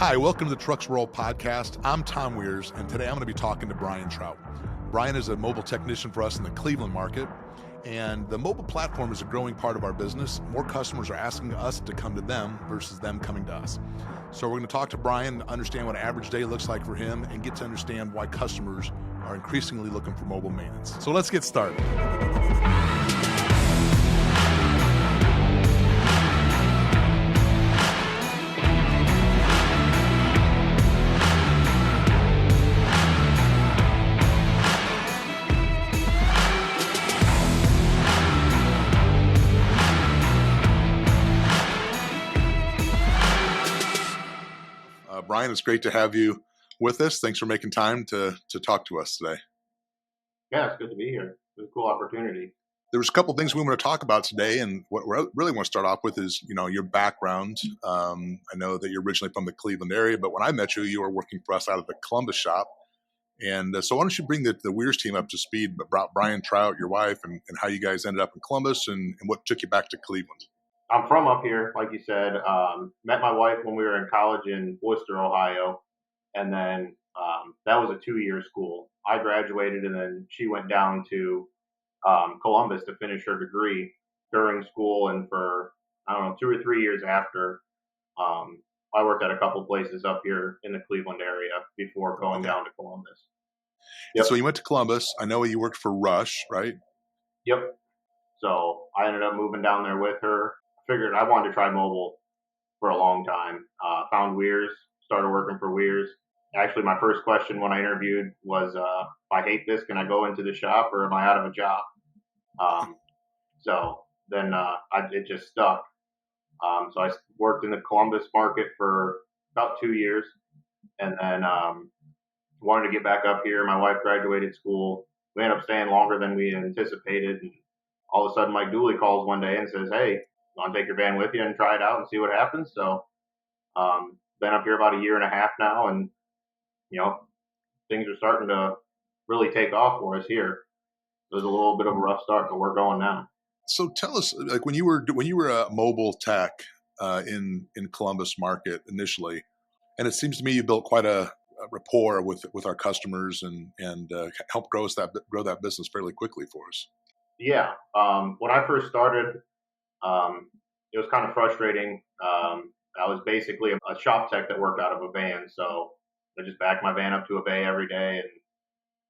Hi, welcome to the Trucks World podcast. I'm Tom Wiers, and today I'm going to be talking to Brian Trout. Brian is a mobile technician for us in the Cleveland market, and the mobile platform is a growing part of our business. More customers are asking us to come to them versus them coming to us. So we're going to talk to Brian, understand what an average day looks like for him, and get to understand why customers are increasingly looking for mobile maintenance. So let's get started. Brian, it's great to have you with us. Thanks for making time to talk to us today. Yeah, it's good to be here. It's a cool opportunity. There's a couple things we want to talk about today, and what we really want to start off with is, your background. I know that you're originally from the Cleveland area, but when I met you, you were working for us out of the Columbus shop. And so why don't you bring the Wiers team up to speed, but brought Brian Trout, your wife, and how you guys ended up in Columbus and what took you back to Cleveland? I'm from up here, like you said. Met my wife when we were in college in Worcester, Ohio, and then that was a 2-year school. I graduated, and then she went down to Columbus to finish her degree during school, and for 2 or 3 years after, I worked at a couple places up here in the Cleveland area before going down to Columbus. Yep. So you went to Columbus. I know you worked for Rush, right? Yep. So I ended up moving down there with her. Figured I wanted to try mobile for a long time. Found Wiers, started working for Wiers. Actually, my first question when I interviewed was, if I hate this, can I go into the shop or am I out of a job? So then it just stuck. So I worked in the Columbus market for about 2 years, and then wanted to get back up here. My wife graduated school. We ended up staying longer than we anticipated, and all of a sudden Mike Dooley calls one day and says, "Hey, you want to take your van with you and try it out and see what happens?" So been up here about a year and a half now, and things are starting to really take off for us here. It was a little bit of a rough start, but we're going now. So tell us, like when you were a mobile tech in Columbus market initially, and it seems to me you built quite a rapport with our customers and helped grow that business fairly quickly for us. Yeah, when I first started, it was kind of frustrating. I was basically a shop tech that worked out of a van, so I just backed my van up to a bay every day and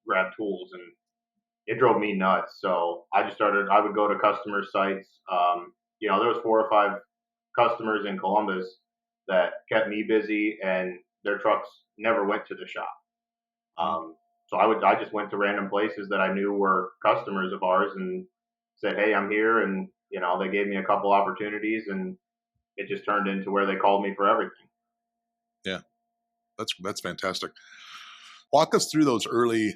grabbed tools, and it drove me nuts. So I would go to customer sites. There was 4 or 5 customers in Columbus that kept me busy, and their trucks never went to the shop. So I just went to random places that I knew were customers of ours and said, "Hey, I'm here," and they gave me a couple opportunities, and it just turned into where they called me for everything. Yeah, that's fantastic. Walk us through those early,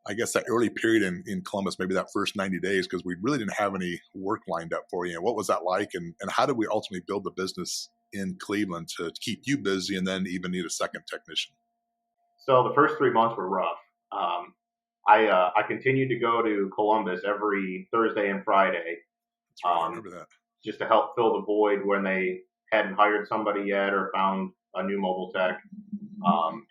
I guess that early period in Columbus, maybe that first 90 days, because we really didn't have any work lined up for you. What was that like, and how did we ultimately build the business in Cleveland to keep you busy and then even need a second technician? So the first 3 months were rough. I continued to go to Columbus every Thursday and Friday. That's right, I remember that. Just to help fill the void when they hadn't hired somebody yet or found a new mobile tech,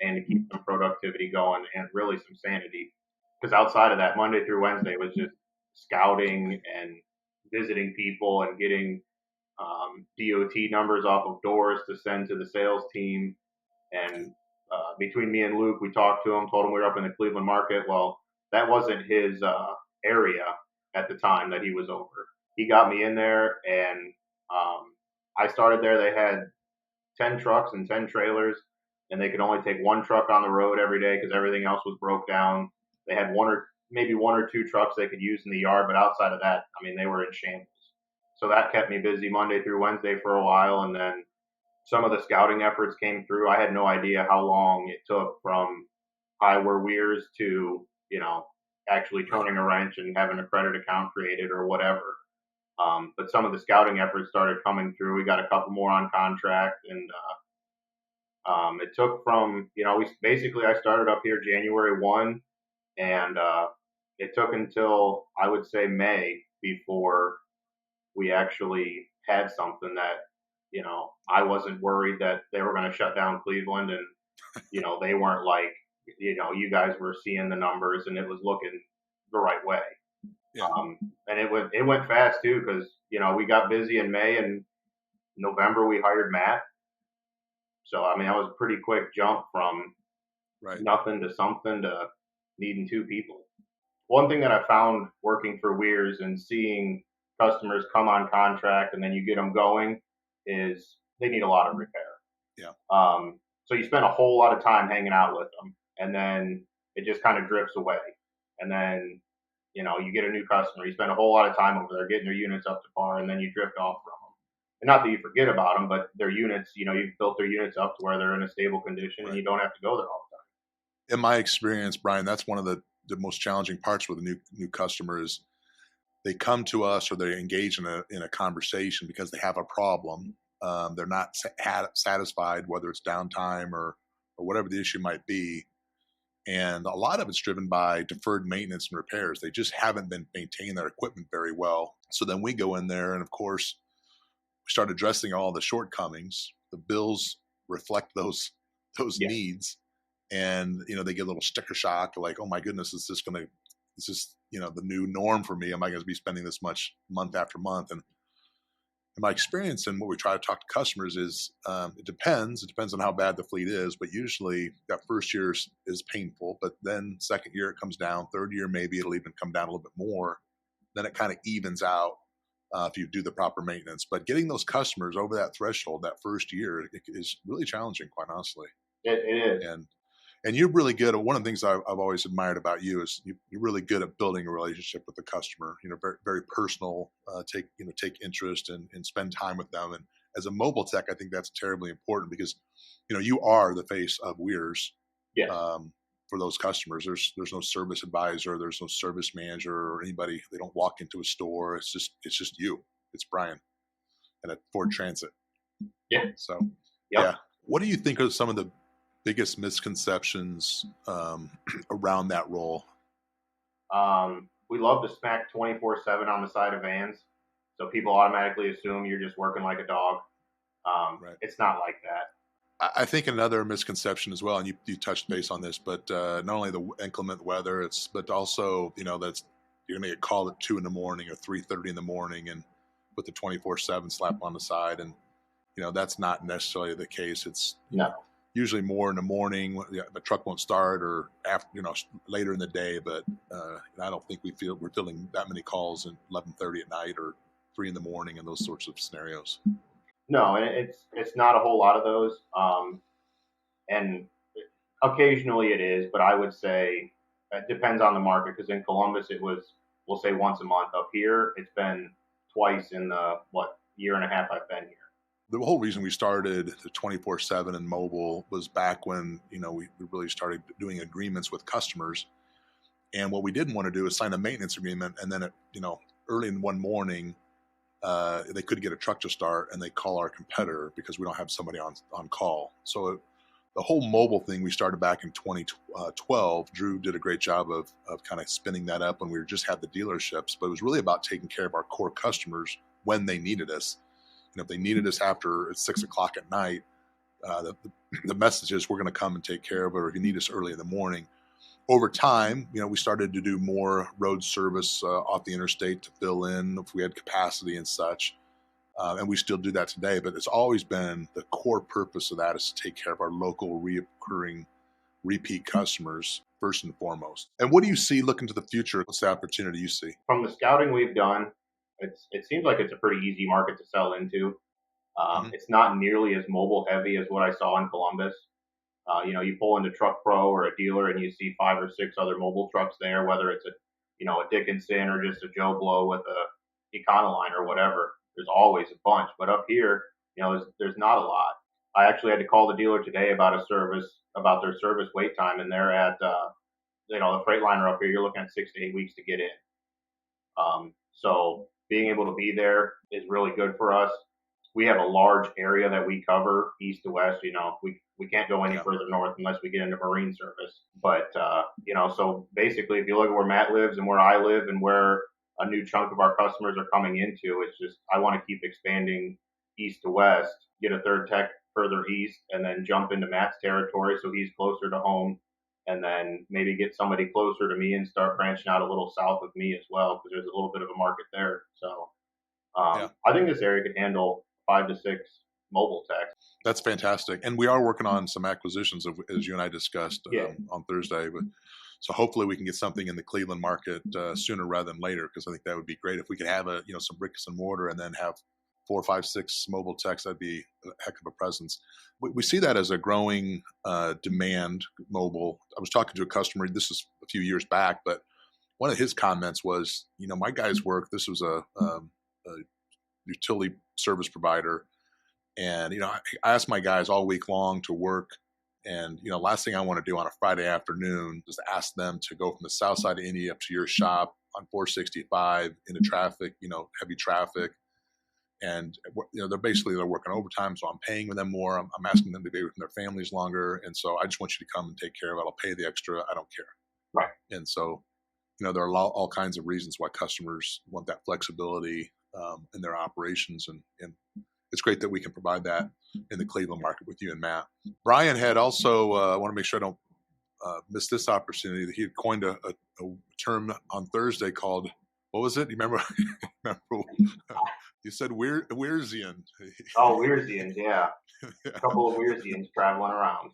and to keep some productivity going and really some sanity. Because outside of that, Monday through Wednesday was just scouting and visiting people and getting DOT numbers off of doors to send to the sales team. And between me and Luke, we talked to him, told him we were up in the Cleveland market. Well, that wasn't his area at the time that he was over. He got me in there, and I started there. They had 10 trucks and 10 trailers, and they could only take 1 truck on the road every day because everything else was broke down. They had maybe 1 or 2 trucks they could use in the yard, but outside of that, they were in shambles. So that kept me busy Monday through Wednesday for a while, and then some of the scouting efforts came through. I had no idea how long it took from hi, we're Wiers to, actually turning a wrench and having a credit account created or whatever. But some of the scouting efforts started coming through. We got a couple more on contract, and it took from, I started up here January 1, and it took until I would say May before we actually had something that I wasn't worried that they were going to shut down Cleveland, and they weren't like, you guys were seeing the numbers and it was looking the right way. Yeah. And it went fast too, because we got busy in May, and November we hired Matt. So I mean, that was a pretty quick jump from Right. nothing to something to needing two people. One thing that I found working for Wiers and seeing customers come on contract and then you get them going is they need a lot of repair. Yeah. So you spend a whole lot of time hanging out with them, and then it just kind of drifts away. And then, you get a new customer, you spend a whole lot of time over there getting their units up to par, and then you drift off from them. And not that you forget about them, but their units, you've built their units up to where they're in a stable condition, Right. and you don't have to go there all the time. In my experience, Brian, that's one of the most challenging parts with a new customer is they come to us or they engage in a conversation because they have a problem. They're not satisfied, whether it's downtime or whatever the issue might be. And a lot of it's driven by deferred maintenance and repairs. They just haven't been maintaining their equipment very well. So then we go in there and, of course, we start addressing all the shortcomings. The bills reflect those Yeah. needs. And, they get a little sticker shock, like, oh my goodness, is this the new norm for me? Am I going to be spending this much month after month? And in my experience and what we try to talk to customers is it depends. It depends on how bad the fleet is, but usually that first year is painful, but then second year it comes down. Third year, maybe it'll even come down a little bit more. Then it kind of evens out if you do the proper maintenance. But getting those customers over that threshold that first year is really challenging, quite honestly. It is. And you're really good at one of the things I've always admired about you is you're really good at building a relationship with the customer. Very, very personal. Take interest and spend time with them. And as a mobile tech, I think that's terribly important because you are the face of Wiers. Yeah. For those customers, there's no service advisor, there's no service manager or anybody. They don't walk into a store. It's just you. It's Brian, and at Ford Transit. Yeah. So Yep. yeah. What do you think are some of the biggest misconceptions around that role? We love to smack 24/7 on the side of vans, so people automatically assume you're just working like a dog. Right. It's not like that. I think another misconception as well, and you touched base on this, but not only the inclement weather, but also that's you're going to get called at 2 a.m. or 3:30 in the morning, and put the 24/7 slap on the side, and that's not necessarily the case. It's No. usually more in the morning. The truck won't start, or after later in the day. But I don't think we're fielding that many calls at 11:30 at night or 3 in the morning and those sorts of scenarios. No, and it's not a whole lot of those. And occasionally it is, but I would say it depends on the market. Because in Columbus it was, we'll say, once a month. Up here it's been twice in the year and a half I've been here. The whole reason we started the 24/7 and mobile was back when we really started doing agreements with customers, and what we didn't want to do is sign a maintenance agreement and then early in one morning they couldn't get a truck to start and they call our competitor because we don't have somebody on call. So the whole mobile thing we started back in 2012. Drew did a great job of kind of spinning that up when we just had the dealerships, but it was really about taking care of our core customers when they needed us. If they needed us after 6 o'clock at night, the message is we're going to come and take care of it, or if you need us early in the morning. Over time, we started to do more road service off the interstate to fill in if we had capacity and such. And we still do that today, but it's always been the core purpose of that is to take care of our local reoccurring repeat customers first and foremost. And what do you see looking to the future? What's the opportunity you see? From the scouting we've done, it seems like it's a pretty easy market to sell into. It's not nearly as mobile heavy as what I saw in Columbus. You pull into Truck Pro or a dealer and you see 5 or 6 other mobile trucks there, whether it's a Dickinson or just a Joe Blow with a Econoline or whatever. There's always a bunch, but up here, there's not a lot. I actually had to call the dealer today about about their service wait time, and they're at the Freightliner up here. You're looking at 6 to 8 weeks to get in. So being able to be there is really good for us. We have a large area that we cover east to west. We can't go any further north unless we get into marine service. But so basically, if you look at where Matt lives and where I live and where a new chunk of our customers are coming into, it's just I want to keep expanding, east to west, get a third tech further east, and then jump into Matt's territory so he's closer to home, and then maybe get somebody closer to me and start branching out a little south of me as well, because there's a little bit of a market there. So I think this area could handle 5 to 6 mobile techs. That's fantastic. And we are working on some acquisitions, as you and I discussed on Thursday. But so hopefully we can get something in the Cleveland market sooner rather than later, because I think that would be great if we could have some bricks and mortar and then have 4, 5, 6 mobile techs. That'd be a heck of a presence. We see that as a growing demand, mobile. I was talking to a customer, this is a few years back, but one of his comments was, my guys work, this was a utility service provider. And, I asked my guys all week long to work. And, last thing I want to do on a Friday afternoon is ask them to go from the south side of Indy up to your shop on 465 into traffic, heavy traffic. And, they're working overtime. So I'm paying them more. I'm asking them to be with their families longer. And so I just want you to come and take care of it. I'll pay the extra. I don't care. Right. And so, there are all kinds of reasons why customers want that flexibility in their operations. And it's great that we can provide that in the Cleveland market with you and Matt. Brian had also, I want to make sure I don't miss this opportunity, that he had coined a term on Thursday called, what was it? You remember? You said Wiersian. Oh, Wiersians, yeah. A couple of Wiersians traveling around.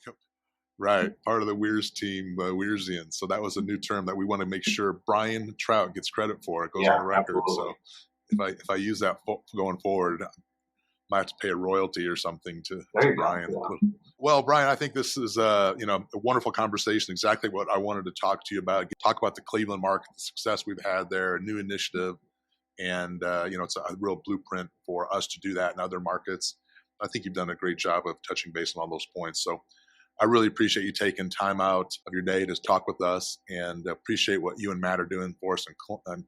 Right. Part of the Wiers team, Wiersians. So that was a new term that we want to make sure Brian Trout gets credit for. It goes on the record. Absolutely. So if I use that going forward, I might have to pay a royalty or something to Brian. Yeah. Well, Brian, I think this is a wonderful conversation. Exactly what I wanted to talk to you about. Talk about the Cleveland market, the success we've had there, a new initiative, and it's a real blueprint for us to do that in other markets. I think you've done a great job of touching base on all those points. So I really appreciate you taking time out of your day to talk with us, and appreciate what you and Matt are doing for us in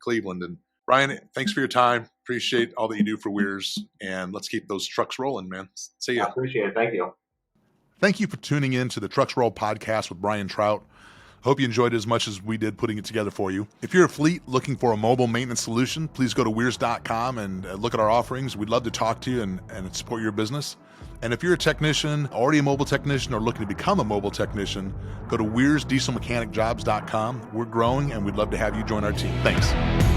Cleveland. And Brian, thanks for your time. Appreciate all that you do for Wiers, and let's keep those trucks rolling, man. See ya. I appreciate it. Thank you. Thank you for tuning in to the Trucks Roll podcast with Brian Trout. Hope you enjoyed it as much as we did putting it together for you. If you're a fleet looking for a mobile maintenance solution, please go to Wiers.com and look at our offerings. We'd love to talk to you and support your business. And if you're a technician, already a mobile technician, or looking to become a mobile technician, go to WiersDieselMechanicJobs.com. We're growing, and we'd love to have you join our team. Thanks.